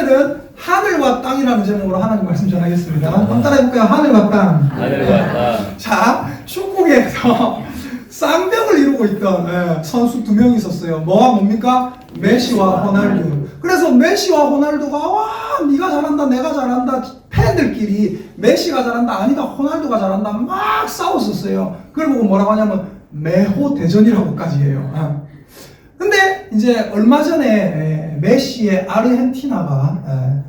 오늘은 하늘과 땅이라는 제목으로 하나님 말씀 전하겠습니다. 한번 따라해볼까요? 하늘과 땅. 하늘과 땅. 자, 축구계에서 쌍벽을 이루고 있던 선수 두 명이 있었어요. 뭐가 뭡니까? 메시와 호날두. 그래서 메시와 호날두가 와 네가 잘한다 내가 잘한다 팬들끼리 메시가 잘한다 아니다 호날두가 잘한다 막 싸웠었어요. 그걸 보고 뭐라고 하냐면 매호대전이라고까지 해요. 근데 이제 얼마 전에 메시의 아르헨티나가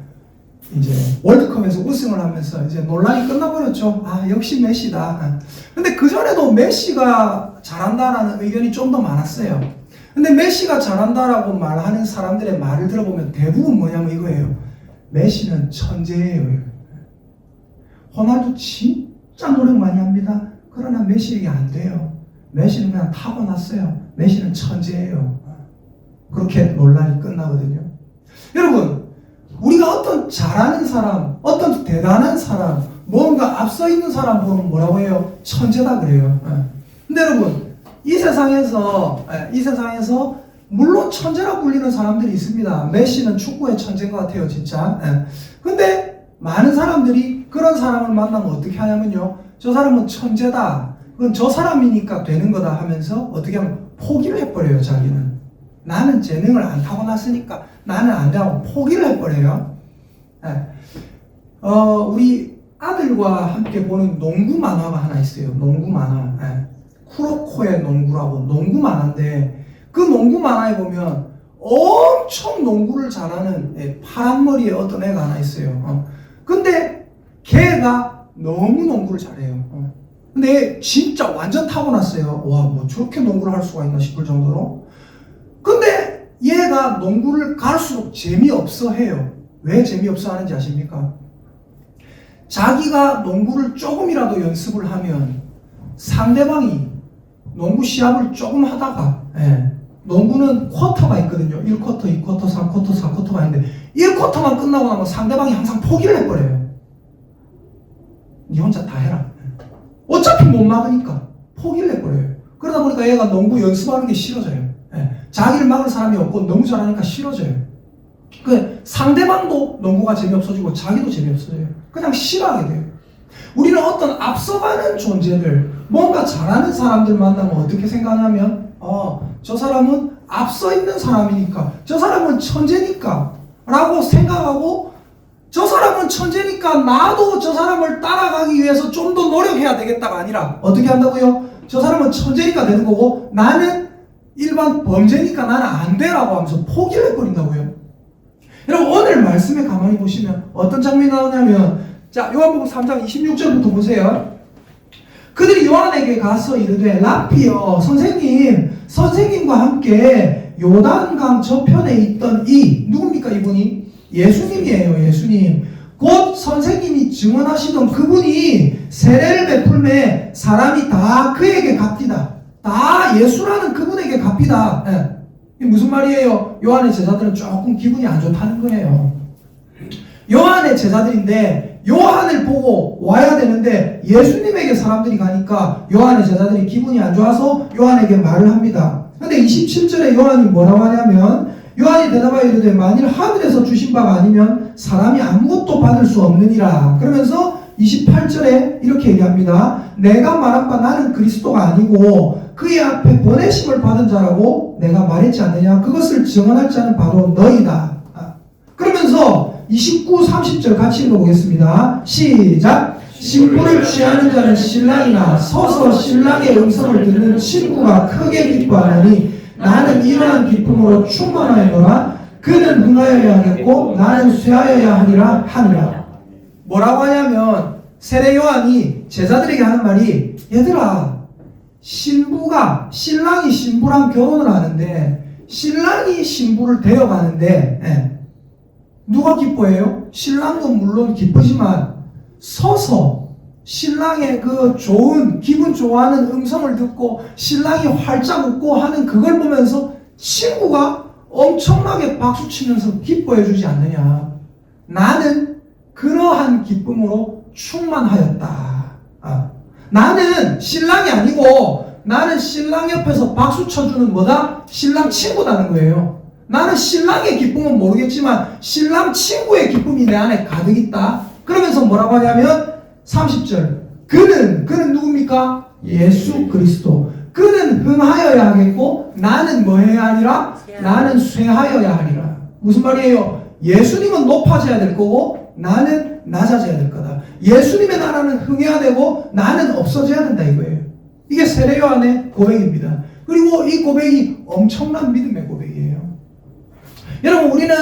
이제 월드컵에서 우승을 하면서 이제 논란이 끝나버렸죠. 아 역시 메시다. 근데 그 전에도 메시가 잘한다라는 의견이 좀 더 많았어요. 근데 메시가 잘한다라고 말하는 사람들의 말을 들어보면 대부분 뭐냐면 이거예요. 메시는 천재예요. 호날두 진짜 노력 많이 합니다. 그러나 메시에게 안 돼요. 메시는 그냥 타고났어요. 메시는 천재예요. 그렇게 논란이 끝나거든요. 여러분, 우리가 어떤 잘하는 사람, 어떤 대단한 사람, 뭔가 앞서 있는 사람 보면 뭐라고 해요? 천재다 그래요. 근데 여러분, 이 세상에서 물론 천재라 불리는 사람들이 있습니다. 메시는 축구의 천재인 것 같아요, 진짜. 근데 많은 사람들이 그런 사람을 만나면 어떻게 하냐면요. 저 사람은 천재다. 그건 저 사람이니까 되는 거다 하면서 어떻게 하면 포기를 해버려요, 자기는. 나는 재능을 안 타고났으니까 나는 안 돼 하고 포기를 해버려요. 우리 아들과 함께 보는 농구 만화가 하나 있어요. 농구 만화. 쿠로코의 농구라고 농구 만화인데 그 농구 만화에 보면 엄청 농구를 잘하는 파란 머리의 어떤 애가 하나 있어요. 근데 걔가 너무 농구를 잘해요. 근데 진짜 완전 타고났어요. 와, 뭐 저렇게 농구를 할 수가 있나 싶을 정도로. 근데 얘가 농구를 갈수록 재미없어 해요. 왜 재미없어 하는지 아십니까? 자기가 농구를 조금이라도 연습을 하면 상대방이 농구 시합을 조금 하다가 농구는 쿼터가 있거든요. 1쿼터, 2쿼터, 3쿼터, 4쿼터가 있는데 1쿼터만 끝나고 나면 상대방이 항상 포기를 해버려요. 니 혼자 다 해라. 어차피 못 막으니까 포기를 해버려요. 그러다 보니까 얘가 농구 연습하는 게 싫어져요. 자기를 막을 사람이 없고 너무 잘하니까 싫어져요. 상대방도 농구가 재미없어지고 자기도 재미없어져요. 그냥 싫어하게 돼요. 우리는 어떤 앞서가는 존재들, 뭔가 잘하는 사람들 만나면 어떻게 생각하냐면 저 사람은 앞서 있는 사람이니까, 저 사람은 천재니까 라고 생각하고, 저 사람은 천재니까 나도 저 사람을 따라가기 위해서 좀 더 노력해야 되겠다가 아니라 어떻게 한다고요? 저 사람은 천재니까 되는 거고 나는 일반 범죄니까 나는 안 돼라고 하면서 포기를 해버린다고요. 여러분 오늘 말씀에 가만히 보시면 어떤 장면이 나오냐면, 자 요한복음 3장 26절부터 보세요. 그들이 요한에게 가서 이르되 라피여 선생님과 함께 요단강 저편에 있던 누굽니까 이분이? 예수님이에요. 예수님. 곧 선생님이 증언하시던 그분이 세례를 베풀매 사람이 다 그에게 갚디다. 다 예수라는 그분에게 갚이다. 이게 무슨 말이에요? 요한의 제자들은 조금 기분이 안 좋다는 거예요. 요한의 제자들인데 요한을 보고 와야 되는데 예수님에게 사람들이 가니까 요한의 제자들이 기분이 안 좋아서 요한에게 말을 합니다. 근데 27절에 요한이 뭐라고 하냐면, 요한이 대답하여 이르되 만일 하늘에서 주신 바가 아니면 사람이 아무것도 받을 수 없느니라. 그러면서 28절에 이렇게 얘기합니다. 내가 말한 바 나는 그리스도가 아니고 그의 앞에 보내심을 받은 자라고 내가 말했지 않느냐. 그것을 증언할 자는 바로 너희다. 그러면서 29, 30절 같이 읽어보겠습니다. 시작. 신부를 취하는 자는 신랑이나 서서 신랑의 음성을 듣는 친구가 크게 기뻐하느니 나는 이러한 기쁨으로 충만하여노라. 그는 흥하여야 하겠고 나는 쇠하여야 하니라. 뭐라고 하냐면 세례 요한이 제자들에게 하는 말이, 얘들아 신랑이 신부랑 결혼을 하는데 신랑이 신부를 데려가는데 누가 기뻐해요? 신랑도 물론 기쁘지만 서서 신랑의 그 좋은 기분 좋아하는 음성을 듣고 신랑이 활짝 웃고 하는 그걸 보면서 친구가 엄청나게 박수치면서 기뻐해 주지 않느냐. 나는 그러한 기쁨으로 충만하였다. 나는 신랑이 아니고 나는 신랑 옆에서 박수 쳐주는 뭐다? 신랑 친구다는 거예요. 나는 신랑의 기쁨은 모르겠지만 신랑 친구의 기쁨이 내 안에 가득 있다. 그러면서 뭐라고 하냐면 30절 그는 누굽니까? 예수 그리스도. 그는 흥하여야 하겠고 나는 뭐 해야 하니라? 나는 쇠하여야 하리라. 무슨 말이에요? 예수님은 높아져야 될 거고 나는 낮아져야 될 거다. 예수님의 나라는 흥해야 되고 나는 없어져야 된다 이거예요. 이게 세례 요한의 고백입니다. 그리고 이 고백이 엄청난 믿음의 고백이에요. 여러분 우리는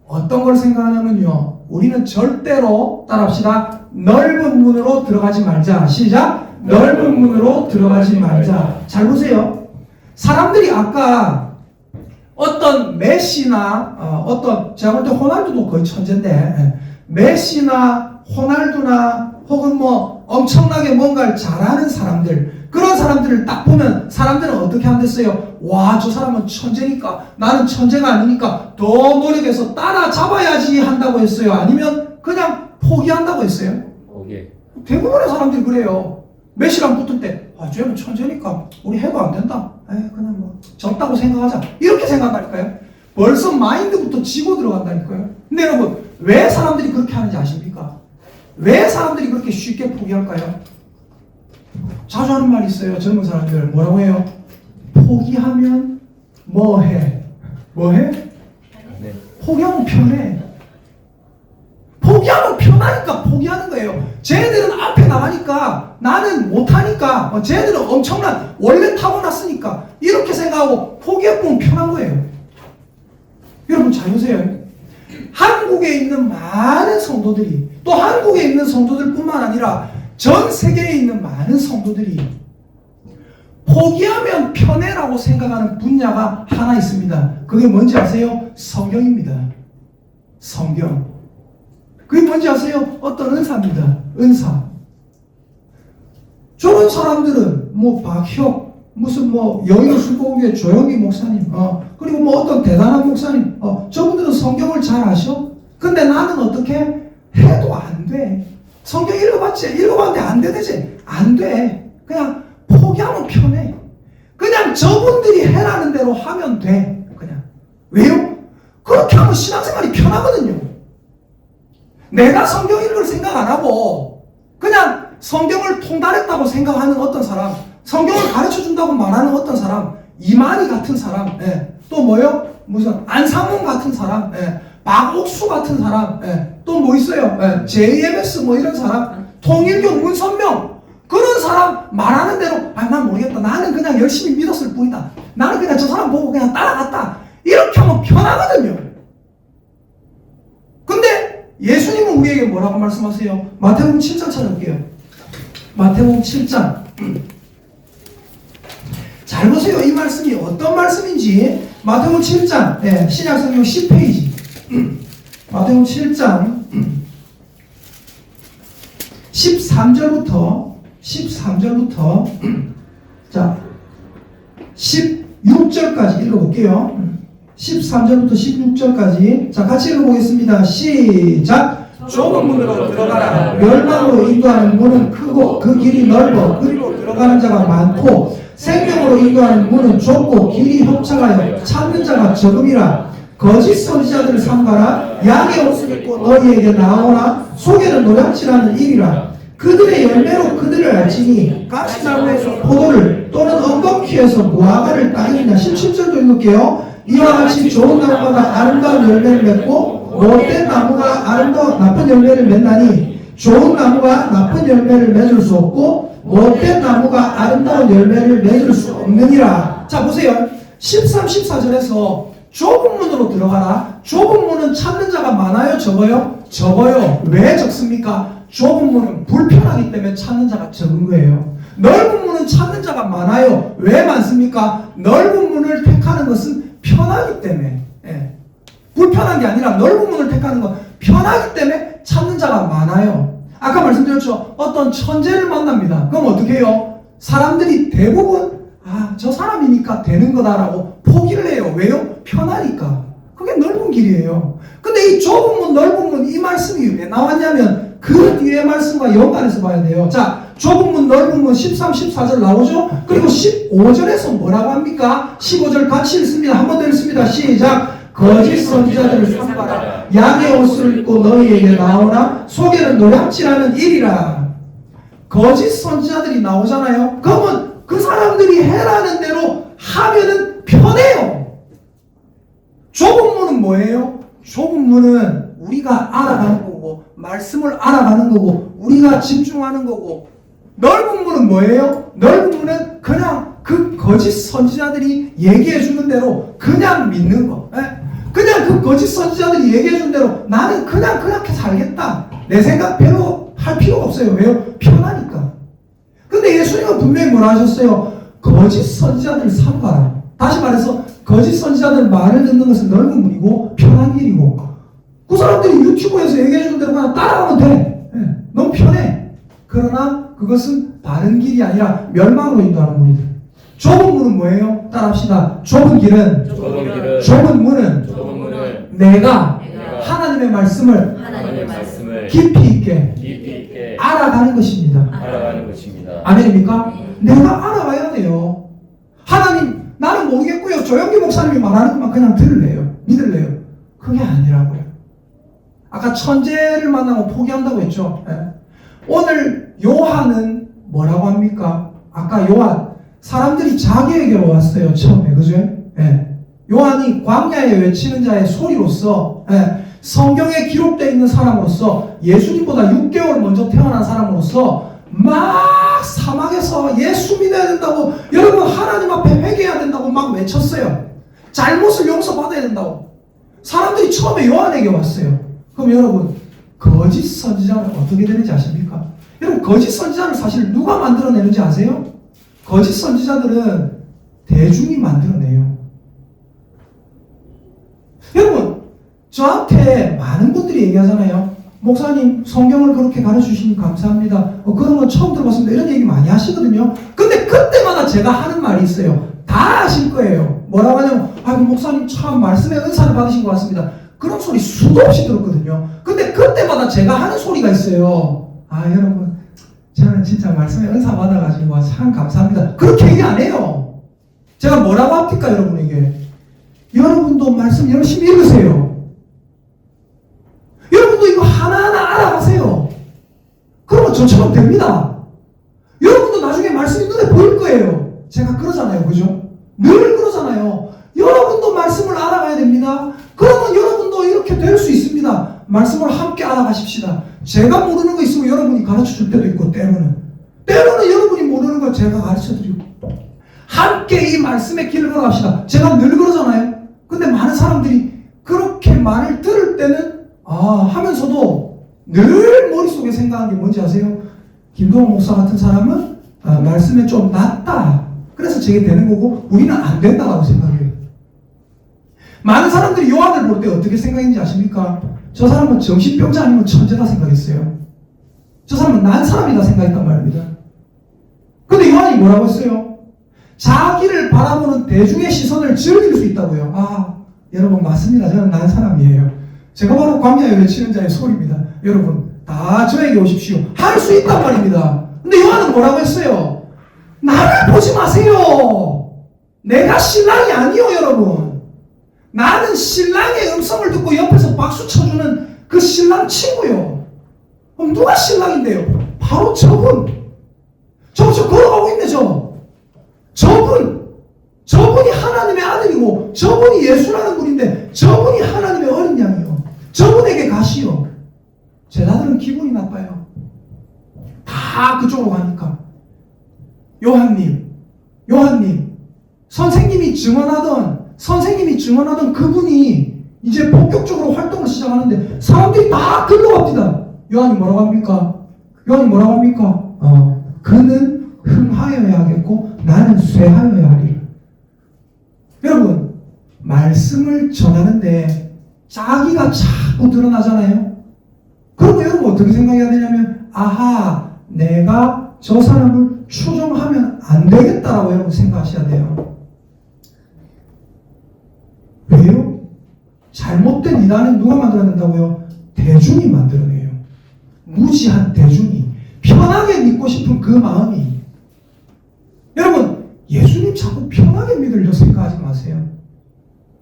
어떤 걸 생각하냐면요, 우리는 절대로 따라합시다. 넓은 문으로 들어가지 말자. 시작. 넓은 문으로 들어가지 말자. 잘 보세요. 사람들이 아까 어떤 메시나 제가 볼 때 호날두도 거의 천재인데, 메시나 호날두나 혹은 뭐 엄청나게 뭔가를 잘하는 사람들, 그런 사람들을 딱 보면 사람들은 어떻게 한댔어요? 와, 저 사람은 천재니까 나는 천재가 아니니까 더 노력해서 따라잡아야지 한다고 했어요? 아니면 그냥 포기한다고 했어요? 포기. 대부분의 사람들이 그래요. 메시랑 붙을 때 쟤는 천재니까 우리 해도 안 된다. 그냥 뭐 적다고 생각하자. 이렇게 생각한다니까요. 벌써 마인드부터 지고 들어간다니까요. 근데 여러분, 왜 사람들이 그렇게 하는지 아십니까? 왜 사람들이 그렇게 쉽게 포기할까요? 자주 하는 말이 있어요. 젊은 사람들 뭐라고 해요? 포기하면 뭐해? 뭐해? 네. 포기하면 편해. 포기하면 편하니까 포기하는 거예요. 쟤네들은 앞에 나가니까 나는 못하니까, 쟤네들은 엄청난 원래 타고났으니까 이렇게 생각하고 포기해보면 편한 거예요. 여러분 잘 보세요. 한국에 있는 많은 성도들이, 또 한국에 있는 성도들 뿐만 아니라 전 세계에 있는 많은 성도들이 포기하면 편해라고 생각하는 분야가 하나 있습니다. 그게 뭔지 아세요? 성경입니다. 성경. 그게 뭔지 아세요? 어떤 은사입니다. 은사. 저런 사람들은 뭐 박혁, 무슨 뭐 여의도술공교회 조영기 목사님, 그리고 뭐 어떤 대단한 목사님, 저분들은 성경을 잘 아셔? 근데 나는 어떻게 해도 안 돼. 성경 읽어봤는데 안 되지? 안 돼. 그냥 포기하면 편해. 그냥 저분들이 해라는 대로 하면 돼. 그냥. 왜요? 그렇게 하면 신앙생활이 편하거든요. 내가 성경 읽을 생각 안 하고 그냥 성경을 통달했다고 생각하는 어떤 사람, 성경을 가르쳐준다고 말하는 어떤 사람, 이만희 같은 사람, 또 뭐요? 무슨 안상훈 같은 사람, 박옥수 같은 사람, 또 뭐 있어요? JMS 뭐 이런 사람, 통일교 문선명, 그런 사람 말하는 대로 난 모르겠다. 나는 그냥 열심히 믿었을 뿐이다. 나는 그냥 저 사람 보고 그냥 따라갔다. 이렇게 하면 편하거든요. 근데 예수님은 우리에게 뭐라고 말씀하세요? 마태복음 7장 찾아볼게요. 마태복음 7장. 잘 보세요. 이 말씀이 어떤 말씀인지. 마태복음 7장, 신약성경 10페이지. 마태복음 7장 13절부터 자 16절까지 읽어볼게요. 13절부터 16절까지. 자, 같이 읽어보겠습니다. 시작. 좁은 문으로 들어가라. 멸망으로 인도하는 문은 크고 그 길이 넓어 그리로 들어가는 자가 많고, 생명으로 인도하는 문은 좁고 길이 협착하여 찾는 자가 적음이라. 거짓 선지자들을 삼가라. 양의 옷을 입고 너희에게 나오나 속에는 노략질하는 일이라. 그들의 열매로 그들을 알지니 가시나무에서 포도를 또는 엉겅퀴에서 무화과를 따느냐. 17절도 읽을게요. 이와 같이 좋은 나무마다 아름다운 열매를 맺고 못된 나무가 나쁜 열매를 맺나니, 좋은 나무가 나쁜 열매를 맺을 수 없고 못된 나무가 아름다운 열매를 맺을 수 없느니라. 자, 보세요. 13, 14절에서 좁은 문으로 들어가라. 좁은 문은 찾는 자가 많아요? 적어요? 적어요. 왜 적습니까? 좁은 문은 불편하기 때문에 찾는 자가 적은 거예요. 넓은 문은 찾는 자가 많아요. 왜 많습니까? 넓은 문을 택하는 것은 편하기 때문에. 불편한 게 아니라 넓은 문을 택하는 건 편하기 때문에 찾는 자가 많아요. 아까 말씀드렸죠. 어떤 천재를 만납니다. 그럼 어떻게 해요? 사람들이 대부분 저 사람이니까 되는 거다라고 포기를 해요. 왜요? 편하니까. 그게 넓은 길이에요. 근데 이 좁은 문, 넓은 문, 이 말씀이 왜 나왔냐면 그 뒤에 말씀과 연관해서 봐야 돼요. 자, 좁은 문, 넓은 문 13, 14절 나오죠? 그리고 15절에서 뭐라고 합니까? 15절 같이 읽습니다. 한 번 더 읽습니다. 시작. 거짓 선지자들을 삼가라. 양의 옷을 입고 너희에게 나오나 속에는 노략질하는 일이라. 거짓 선지자들이 나오잖아요. 그러면 그 사람들이 해라는 대로 하면은 편해요. 좁은 문은 뭐예요? 좁은 문은 우리가 알아가는 거고, 말씀을 알아가는 거고, 우리가 집중하는 거고, 넓은 문은 뭐예요? 넓은 문은 그냥 그 거짓 선지자들이 얘기해 주는 대로 그냥 믿는 거. 그냥 그 거짓 선지자들이 얘기해 주는 대로 나는 그냥 그렇게 살겠다. 내 생각 별로 할 필요가 없어요. 왜요? 편하니까. 근데 예수님은 분명히 뭐라 하셨어요? 거짓 선지자들을 삼가라. 다시 말해서 거짓 선지자들 말을 듣는 것은 넓은 문이고 편한 길이고, 그 사람들이 유튜브에서 얘기해 주는 대로 그냥 따라가면 돼. 너무 편해. 그러나 그것은 바른 길이 아니라 멸망으로 인도하는 문이다. 좁은 문은 뭐예요? 따라합시다. 좁은 길은 좁은 문은 내가 하나님의 말씀을 깊이 있게 알아가는 것입니다. 아멘입니까? 내가 알아가야 돼요. 하나님, 나는 모르겠고요. 조영기 목사님이 말하는 것만 그냥 들을래요. 믿을래요. 그게 아니라고요. 아까 천재를 만나고 포기한다고 했죠. 오늘 요한은 뭐라고 합니까? 아까 요한, 사람들이 자기에게로 왔어요. 처음에. 그죠? 요한이 광야에 외치는 자의 소리로서, 성경에 기록되어 있는 사람으로서, 예수님보다 6개월 먼저 태어난 사람으로서 막 사막에서 예수 믿어야 된다고, 여러분 하나님 앞에 회개해야 된다고 막 외쳤어요. 잘못을 용서받아야 된다고. 사람들이 처음에 요한에게 왔어요. 그럼 여러분, 거짓 선지자는 어떻게 되는지 아십니까? 여러분, 거짓 선지자를 사실 누가 만들어내는지 아세요? 거짓 선지자들은 대중이 만들어내요. 여러분, 저한테 많은 분들이 얘기하잖아요. 목사님, 성경을 그렇게 가르쳐주시니 감사합니다. 그런 건 처음 들어봤습니다. 이런 얘기 많이 하시거든요. 근데 그때마다 제가 하는 말이 있어요. 다 아실 거예요. 뭐라고 하냐면, 목사님 참 말씀의 은사를 받으신 것 같습니다. 그런 소리 수도 없이 들었거든요. 근데 그때마다 제가 하는 소리가 있어요. 여러분, 저는 진짜 말씀의 은사 받아가지고 참 감사합니다. 그렇게 얘기 안 해요. 제가 뭐라고 합니까, 여러분에게? 여러분도 말씀 열심히 읽으세요. 여러분도 이거 하나하나 알아가세요. 그러면 저처럼 됩니다. 여러분도 나중에 말씀이 눈에 보일 거예요. 제가 그러잖아요. 그죠? 늘 그러잖아요. 여러분도 말씀을 알아가야 됩니다. 그러면 여러분도 이렇게 될 수 있습니다. 말씀을 함께 알아가십시다. 제가 모르는 거 있으면 여러분이 가르쳐 줄 때도 있고, 때로는 여러분이 모르는 거 제가 가르쳐 드리고, 함께 이 말씀의 길을 걸어갑시다. 제가 늘 그러잖아요. 근데 많은 사람들이 그렇게 말을 들을 때는 하면서도 늘 머릿속에 생각하는 게 뭔지 아세요? 김동원 목사 같은 사람은 말씀에 좀 낫다. 그래서 저게 되는 거고 우리는 안 된다고 생각해요. 많은 사람들이 요한을 볼 때 어떻게 생각했는지 아십니까? 저 사람은 정신병자 아니면 천재다 생각했어요. 저 사람은 난 사람이다 생각했단 말입니다. 근데 요한이 뭐라고 했어요? 자기를 바라보는 대중의 시선을 즐길 수 있다고요. 여러분 맞습니다. 저는 난 사람이에요. 제가 바로 광야에 외치는 자의 소리입니다. 여러분 다 저에게 오십시오. 할 수 있단 말입니다. 근데 요한은 뭐라고 했어요? 나를 보지 마세요. 내가 신랑이 아니요, 여러분. 나는 신랑의 음성을 듣고 옆에서 박수 쳐주는 그 신랑 친구요. 그럼 누가 신랑인데요? 바로 저분. 저 걸어가고 있네, 저분이 하나님의 아들이고 저분이 예수라는 분인데 저분이 하나님의 어린 양이요. 저분에게 가시오. 제자들은 기분이 나빠요. 다 그쪽으로 가니까. 요한님, 선생님이 증언하던 그분이 이제 본격적으로 활동을 시작하는데 사람들이 다 글로 갑니다. 요한이 뭐라고 합니까? 그는 흥하여야 하겠고 나는 쇠하여야 하리라. 여러분, 말씀을 전하는데 자기가 자꾸 드러나잖아요. 그러면 여러분 어떻게 생각해야 되냐면, 내가 저 사람을 추종하면 안 되겠다라고 여러분 생각하셔야 돼요. 왜요? 잘못된 이단은 누가 만들어낸다고요? 대중이 만들어내요. 무지한 대중이. 편하게 믿고 싶은 그 마음이. 여러분, 예수님 자꾸 편하게 믿으려 생각하지 마세요.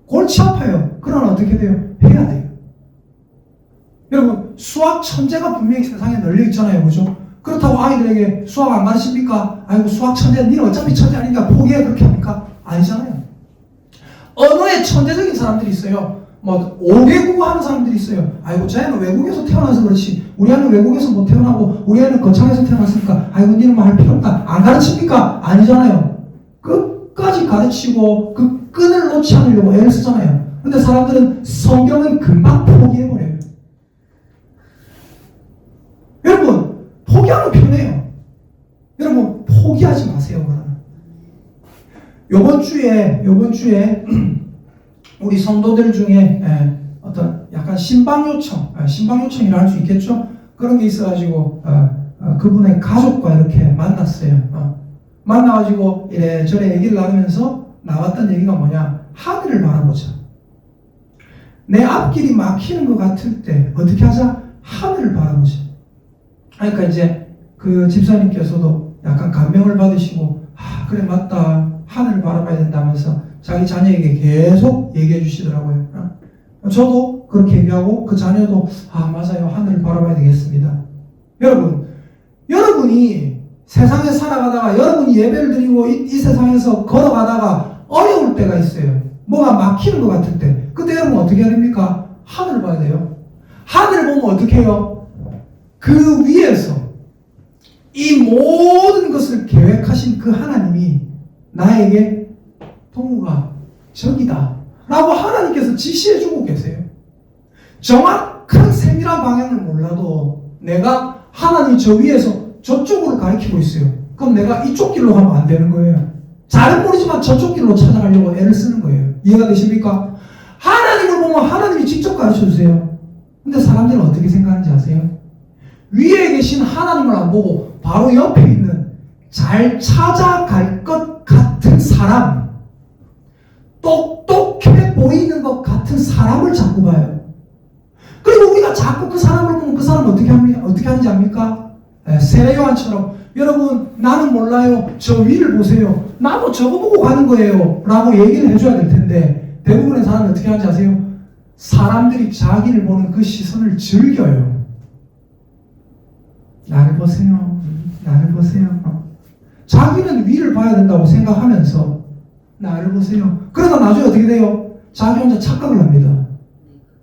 골치 아파요. 그러나 어떻게 돼요? 해야 돼요. 여러분, 수학 천재가 분명히 세상에 널려 있잖아요. 그죠? 그렇다고 아이들에게 수학 안 가르칩니까? 아이고, 수학 천재, 니는 어차피 천재 아니니까 포기해. 그렇게 합니까? 아니잖아요. 언어에 천재적인 사람들이 있어요. 뭐 5개 국어 하는 사람들이 있어요. 아이고, 쟤는 외국에서 태어나서 그렇지. 우리 애는 외국에서 못 태어나고 우리 애는 거창에서 태어났으니까 아이고, 니는 뭐 할 필요 없다. 안 가르칩니까? 아니잖아요. 끝까지 가르치고 그 끈을 놓지 않으려고 애를 쓰잖아요. 근데 사람들은 성경은 금방 포기해버려요. 여러분, 포기하면 편해요. 여러분, 포기하지 마세요. 요번 주에 우리 성도들 중에 어떤 약간 신방 요청이라 할 수 있겠죠? 그런 게 있어가지고 그분의 가족과 이렇게 만났어요. 만나가지고 이래저래 얘기를 나누면서 나왔던 얘기가 뭐냐? 하늘을 바라보자. 내 앞길이 막히는 것 같을 때 어떻게 하자? 하늘을 바라보자. 그러니까 이제 그 집사님께서도 약간 감명을 받으시고 그래 맞다. 하늘을 바라봐야 된다면서 자기 자녀에게 계속 얘기해 주시더라고요. 저도 그렇게 얘기하고 그 자녀도 맞아요. 하늘을 바라봐야 되겠습니다. 여러분이 세상에 살아가다가 여러분이 예배를 드리고 이 세상에서 걸어가다가 어려울 때가 있어요. 뭐가 막히는 것 같을 때. 그때 여러분 어떻게 해야 됩니까? 하늘을 봐야 돼요. 하늘을 보면 어떻게 해요? 그 위에서 이 모든 것을 계획하신 그 하나님이 나에게 동우가 저기다 라고 하나님께서 지시해주고 계세요. 정확한 세밀한 방향을 몰라도 내가 하나님 저 위에서 저쪽으로 가리키고 있어요. 그럼 내가 이쪽 길로 가면 안 되는 거예요. 잘은 모르지만 저쪽 길로 찾아가려고 애를 쓰는 거예요. 이해가 되십니까? 하나님을 보면 하나님이 직접 가르쳐주세요. 근데 사람들은 어떻게 생각하는지 아세요? 위에 계신 하나님을 안 보고 바로 옆에 있는 잘 찾아갈 것 같은 사람, 똑똑해 보이는 것 같은 사람을 자꾸 봐요. 그리고 우리가 자꾸 그 사람을 보면 그 사람은 어떻게 하는지 압니까? 세례요한처럼 여러분 나는 몰라요. 저 위를 보세요. 나도 저거 보고 가는 거예요. 라고 얘기를 해줘야 될 텐데 대부분의 사람은 어떻게 하는지 아세요? 사람들이 자기를 보는 그 시선을 즐겨요. 나를 보세요. 나를 보세요. 자기는 위를 봐야 된다고 생각하면서 나를 보세요. 그러다 나중에 어떻게 돼요? 자기 혼자 착각을 합니다.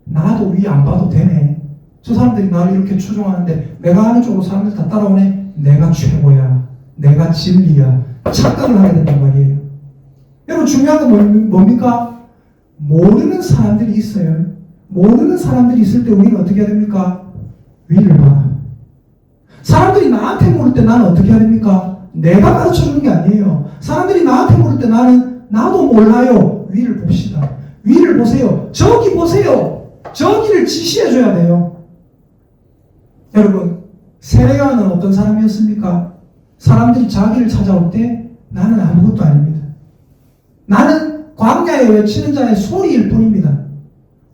나도 위 안 봐도 되네. 저 사람들이 나를 이렇게 추종하는데 내가 하는 쪽으로 사람들 다 따라오네. 내가 최고야. 내가 진리야. 착각을 하게 된단 말이에요. 여러분 중요한 건 뭡니까? 모르는 사람들이 있어요. 모르는 사람들이 있을 때 우리는 어떻게 해야 됩니까? 위를 봐. 사람들이 나한테 물을 때 나는 어떻게 해야 됩니까? 내가 가르쳐주는 게 아니에요. 사람들이 나한테 물을 때 나도 몰라요. 위를 봅시다. 위를 보세요. 저기 보세요. 저기를 지시해줘야 돼요. 여러분, 세례요한은 어떤 사람이었습니까? 사람들이 자기를 찾아올 때 나는 아무것도 아닙니다. 나는 광야에 외치는 자의 소리일 뿐입니다.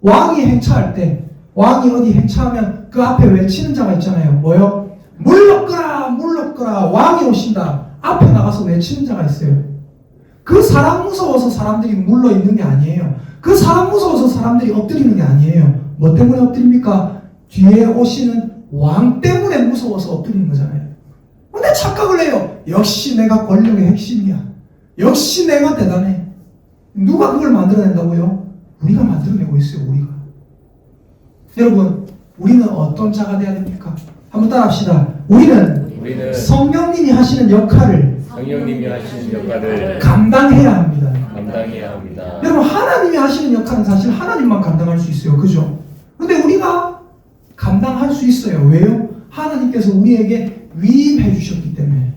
왕이 행차할 때, 왕이 어디 행차하면 그 앞에 외치는 자가 있잖아요. 뭐요? 물러거라, 물러거라, 왕이 오신다. 앞에 나가서 외치는 자가 있어요. 그 사람 무서워서 사람들이 물러 있는 게 아니에요. 그 사람 무서워서 사람들이 엎드리는 게 아니에요. 뭐 때문에 엎드립니까? 뒤에 오시는 왕 때문에 무서워서 엎드리는 거잖아요. 근데 착각을 해요. 역시 내가 권력의 핵심이야. 역시 내가 대단해. 누가 그걸 만들어낸다고요? 우리가 만들어내고 있어요. 우리가. 여러분, 우리는 어떤 자가 돼야 됩니까? 한번 따라합시다. 우리는 성령님이 하시는 역할을 감당해야 합니다. 여러분, 하나님이 하시는 역할은 사실 하나님만 감당할 수 있어요. 그죠? 근데 우리가 감당할 수 있어요. 왜요? 하나님께서 우리에게 위임해 주셨기 때문에.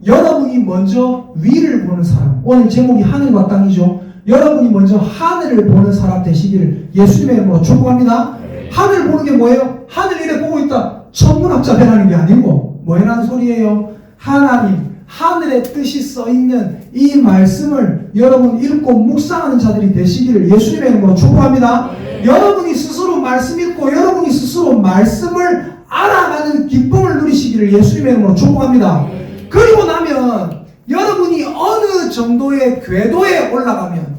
여러분이 먼저 위를 보는 사람. 오늘 제목이 하늘과 땅이죠. 여러분이 먼저 하늘을 보는 사람 되시기를 예수님의 이름으로 축복합니다. 하늘 보는 게 뭐예요? 하늘 이래 보고 있다. 천문학자 되라는 게 아니고 뭐 해라는 소리예요? 하나님, 하늘의 뜻이 써있는 이 말씀을 여러분 읽고 묵상하는 자들이 되시기를 예수님의 이름으로 축복합니다. 여러분이 스스로 말씀 읽고 여러분이 스스로 말씀을 알아가는 기쁨을 누리시기를 예수님의 이름으로 축복합니다. 그리고 나면 여러분이 어느 정도의 궤도에 올라가면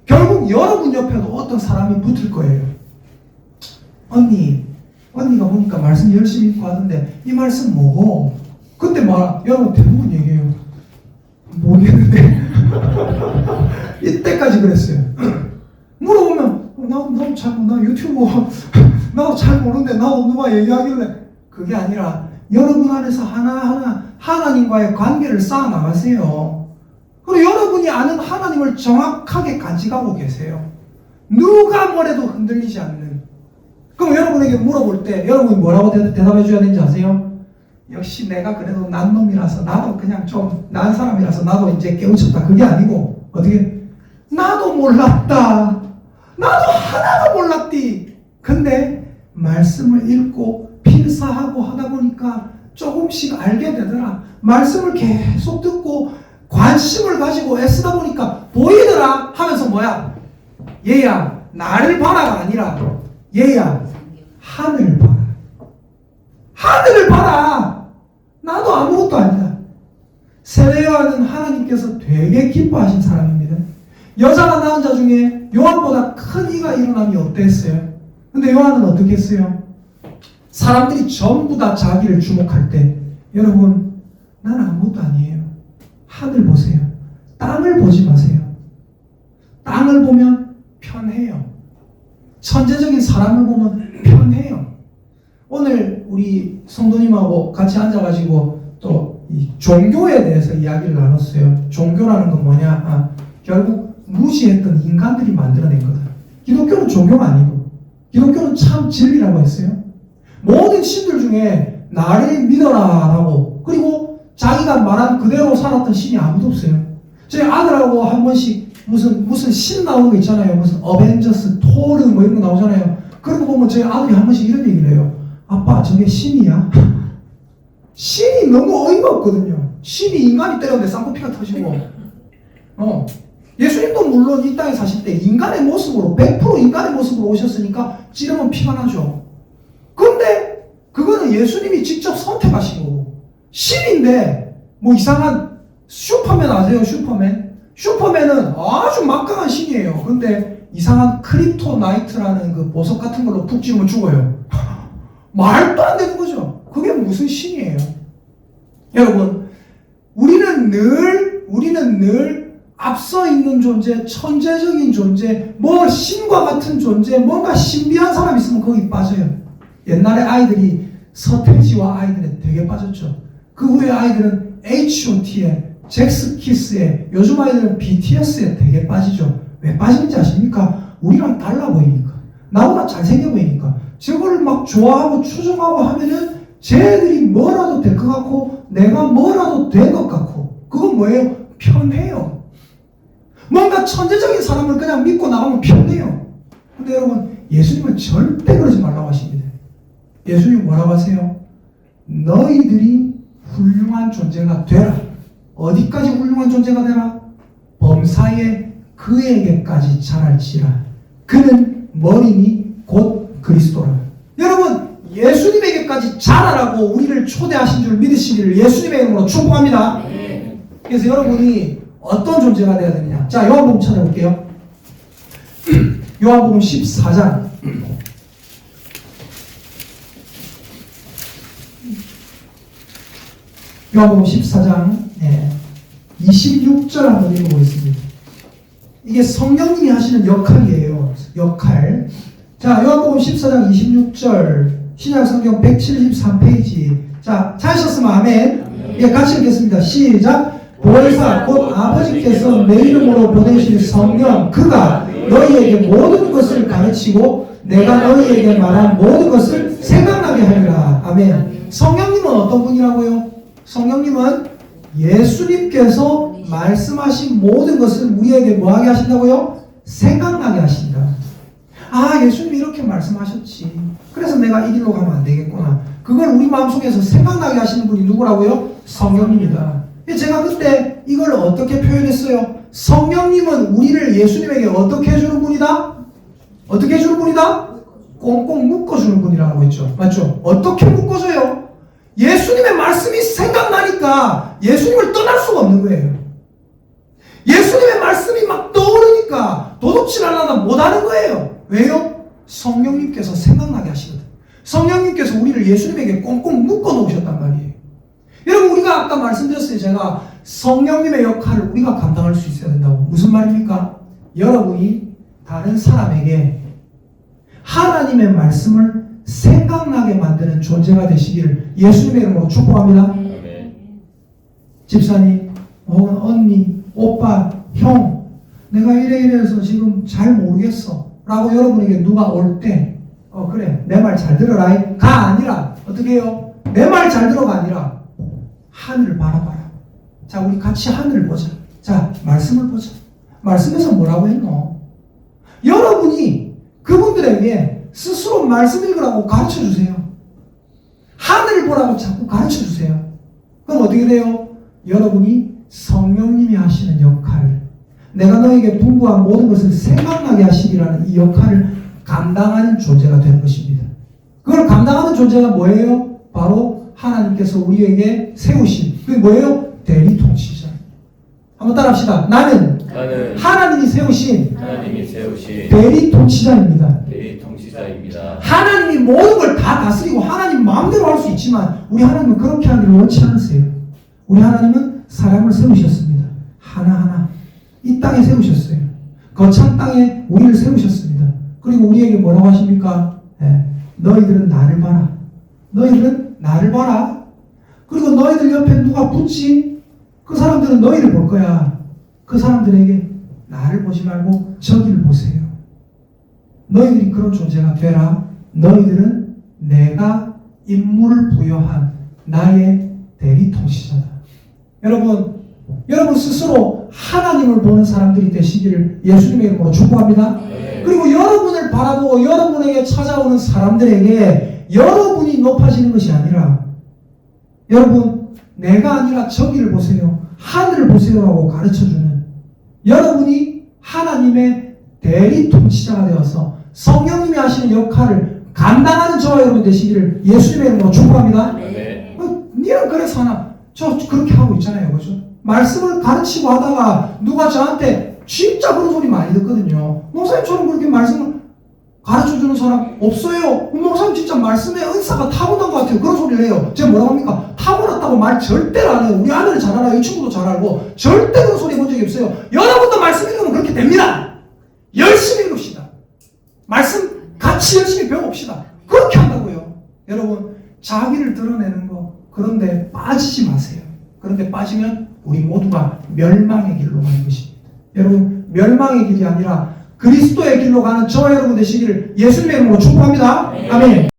결국 여러분 옆에도 어떤 사람이 붙을 거예요. 언니가 보니까 말씀 열심히 읽고 하는데 이 말씀 뭐고? 그때 여러분 대부분 얘기해요. 모르겠는데. 이때까지 그랬어요. 물어보면 나 유튜브 나도 잘 모르는데 나도 누가 얘기하길래. 그게 아니라 여러분 안에서 하나하나 하나님과의 관계를 쌓아 나가세요. 그리고 여러분이 아는 하나님을 정확하게 간직하고 계세요. 누가 뭐래도 흔들리지 않는. 그럼 여러분에게 물어볼 때 여러분이 뭐라고 대답해 줘야 되는지 아세요? 역시 내가 그래도 난 놈이라서 나도 그냥 좀 나은 사람이라서 나도 이제 깨우쳤다. 그게 아니고 어떻게? 나도 몰랐다. 나도 하나도 몰랐디. 근데 말씀을 읽고 필사하고 하다 보니까 조금씩 알게 되더라. 말씀을 계속 듣고 관심을 가지고 애쓰다 보니까 보이더라 하면서 뭐야? 얘야 나를 봐라가 아니라 얘야 하늘 봐라. 하늘을 봐라. 나도 아무것도 아니다. 세례요한은 하나님께서 되게 기뻐하신 사람입니다. 여자가 낳은 자 중에 요한보다 큰 이가 일어남이 어땠어요? 근데 요한은 어떻게 했어요? 사람들이 전부 다 자기를 주목할 때 여러분 나는 아무것도 아니에요. 하늘 보세요. 땅을 보지 마세요. 땅을 보면 편해요. 천재적인 사람을 보면 편해요. 오늘 우리 성도님하고 같이 앉아가지고 또 이 종교에 대해서 이야기를 나눴어요. 종교라는 건 뭐냐? 결국 무지했던 인간들이 만들어낸 거다. 기독교는 종교가 아니고 기독교는 참 진리라고 했어요. 모든 신들 중에 나를 믿어라라고 그리고 자기가 말한 그대로 살았던 신이 아무도 없어요. 저희 아들하고 한 번씩 무슨 신 나오는 거 있잖아요. 무슨 어벤져스, 토르 뭐 이런 거 나오잖아요. 그런 거 보면 저희 아들이 한 번씩 이런 얘기를 해요. 아빠 저게 신이야? 신이 너무 어이가 없거든요. 신이 인간이 때렸는데 쌍꺼피가 터지고 예수님도 물론 이 땅에 사실 때 인간의 모습으로 100% 인간의 모습으로 오셨으니까 찌르면 피가 나죠. 근데 그거는 예수님이 직접 선택하신 거고 신인데 뭐 이상한 슈퍼맨 아세요? 슈퍼맨은 아주 막강한 신이에요. 근데 이상한 크립토나이트라는 그 보석 같은 걸로 푹 찌르면 죽어요. 말도 안 되는 거죠. 그게 무슨 신이에요? 여러분 우리는 늘 앞서 있는 존재, 천재적인 존재, 뭐 신과 같은 존재, 뭔가 신비한 사람 있으면 거기 빠져요. 옛날에 아이들이 서태지와 아이들에 되게 빠졌죠. 그 후에 아이들은 H.O.T에, 잭스키스에, 요즘 아이들은 BTS에 되게 빠지죠. 왜 빠지는지 아십니까? 우리랑 달라 보이니까. 나보다 잘생겨 보이니까. 저걸 막 좋아하고 추종하고 하면은 쟤들이 뭐라도 될 것 같고 내가 뭐라도 될 것 같고 그건 뭐예요? 편해요. 뭔가 천재적인 사람을 그냥 믿고 나가면 편해요. 근데 여러분 예수님은 절대 그러지 말라고 하십니다. 예수님 뭐라고 하세요? 너희들이 훌륭한 존재가 되라. 어디까지 훌륭한 존재가 되라? 범사에 그에게까지 자랄지라. 그는 머리니 곧 그리스도라. 여러분 예수님에게까지 자라라고 우리를 초대하신 줄 믿으시기를 예수님의 이름으로 축복합니다. 그래서 여러분이 어떤 존재가 되어야 되느냐. 자, 요한복음 찾아볼게요. 요한복음 14장. 요한복음 14장 26절 한번 읽어보겠습니다. 이게 성령님이 하시는 역할이에요. 역할. 자, 요한복음 14장 26절 신약성경 173페이지. 자, 찾으셨으면 아멘. 예, 같이 읽겠습니다. 시작. 보혜사 곧 아버지께서 내 이름으로 보내실 성령 그가 너희에게 모든 것을 가르치고 내가 너희에게 말한 모든 것을 생각나게 하리라. 아멘. 성령님은 어떤 분이라고요? 성령님은 예수님께서 말씀하신 모든 것을 우리에게 뭐하게 하신다고요? 생각나게 하신다. 아, 예수님이 이렇게 말씀하셨지. 그래서 내가 이 길로 가면 안 되겠구나. 그걸 우리 마음속에서 생각나게 하시는 분이 누구라고요? 성령님이다. 제가 그때 이걸 어떻게 표현했어요? 성령님은 우리를 예수님에게 어떻게 해주는 분이다? 어떻게 해주는 분이다? 꽁꽁 묶어주는 분이라고 했죠. 맞죠? 어떻게 묶어줘요? 예수님의 말씀이 생각나니까 예수님을 떠날 수가 없는 거예요. 예수님의 말씀이 막 떠오르니까 도둑질 하려다 못하는 거예요. 왜요? 성령님께서 생각나게 하시거든. 성령님께서 우리를 예수님에게 꽁꽁 묶어 놓으셨단 말이에요. 여러분, 우리가 아까 말씀드렸어요. 제가 성령님의 역할을 우리가 감당할 수 있어야 된다고. 무슨 말입니까? 여러분이 다른 사람에게 하나님의 말씀을 생각나게 만드는 존재가 되시기를 예수님의 이름으로 축복합니다. 집사님, 언니, 오빠, 형, 내가 이래서 지금 잘 모르겠어 라고 여러분에게 누가 올 때 그래, 내 말 잘 들어라 가 아니라 어떻게 해요? 내 말 잘 들어가 아니라 하늘을 바라봐라. 자, 우리 같이 하늘을 보자. 자, 말씀을 보자. 말씀에서 뭐라고 했노? 여러분이 그분들에게 스스로 말씀 읽으라고 가르쳐 주세요. 하늘을 보라고 자꾸 가르쳐 주세요. 그럼 어떻게 돼요? 여러분이 성령님이 하시는 역할, 내가 너에게 분부한 모든 것을 생각나게 하시리라는 이 역할을 감당하는 존재가 되는 것입니다. 그걸 감당하는 존재가 뭐예요? 바로 하나님께서 우리에게 세우신, 그게 뭐예요? 대리통치자. 한번 따라합시다. 나는 하나님이 세우신 대리통치자입니다. 하나님이 모든 걸 다 다스리고 하나님 마음대로 할 수 있지만 우리 하나님은 그렇게 하기를 원치 않으세요. 우리 하나님은 사람을 세우셨습니다. 하나하나 이 땅에 세우셨어요. 거창 땅에 우리를 세우셨습니다. 그리고 우리에게 뭐라고 하십니까? 너희들은 나를 봐라. 너희들은 나를 봐라. 그리고 너희들 옆에 누가 붙지? 그 사람들은 너희를 볼 거야. 그 사람들에게 나를 보지 말고 저기를 보세요. 너희들이 그런 존재가 되라. 너희들은 내가 임무를 부여한 나의 대리통치자다. 여러분 스스로 하나님을 보는 사람들이 되시기를 예수님의 이름으로 축복합니다. 그리고 여러분을 바라보고 여러분에게 찾아오는 사람들에게 여러분이 높아지는 것이 아니라 여러분 내가 아니라 저기를 보세요. 하늘을 보세요라고 가르쳐주는 여러분이 하나님의 대리통치자가 되어서 성령님이 하시는 역할을 감당하는 저와 여러분 되시기를 예수님의 이름으로 축복합니다. 니는 그래서 하나 저 그렇게 하고 있잖아요. 그죠? 말씀을 가르치고 하다가 누가 저한테 진짜 그런 소리 많이 듣거든요. 목사님처럼 그렇게 말씀을 가르쳐주는 사람 없어요. 목사님 진짜 말씀에 은사가 타고난 것 같아요. 그런 소리를 해요. 제가 뭐라고 합니까? 타고났다고 말 절대로 안 해요. 우리 아들은 잘 알아요. 이 친구도 잘 알고 절대 그런 소리 본 적이 없어요. 여러분도 말씀 읽으면 그렇게 됩니다. 열심히 읽읍시다. 말씀 같이 열심히 배워봅시다. 그렇게 한다고요. 여러분 자기를 드러내는 거 그런데 빠지지 마세요. 그런데 빠지면 우리 모두가 멸망의 길로 가는 것입니다. 여러분 멸망의 길이 아니라 그리스도의 길로 가는 저와 여러분 되시기를 예수님의 이름으로 축복합니다. 아멘.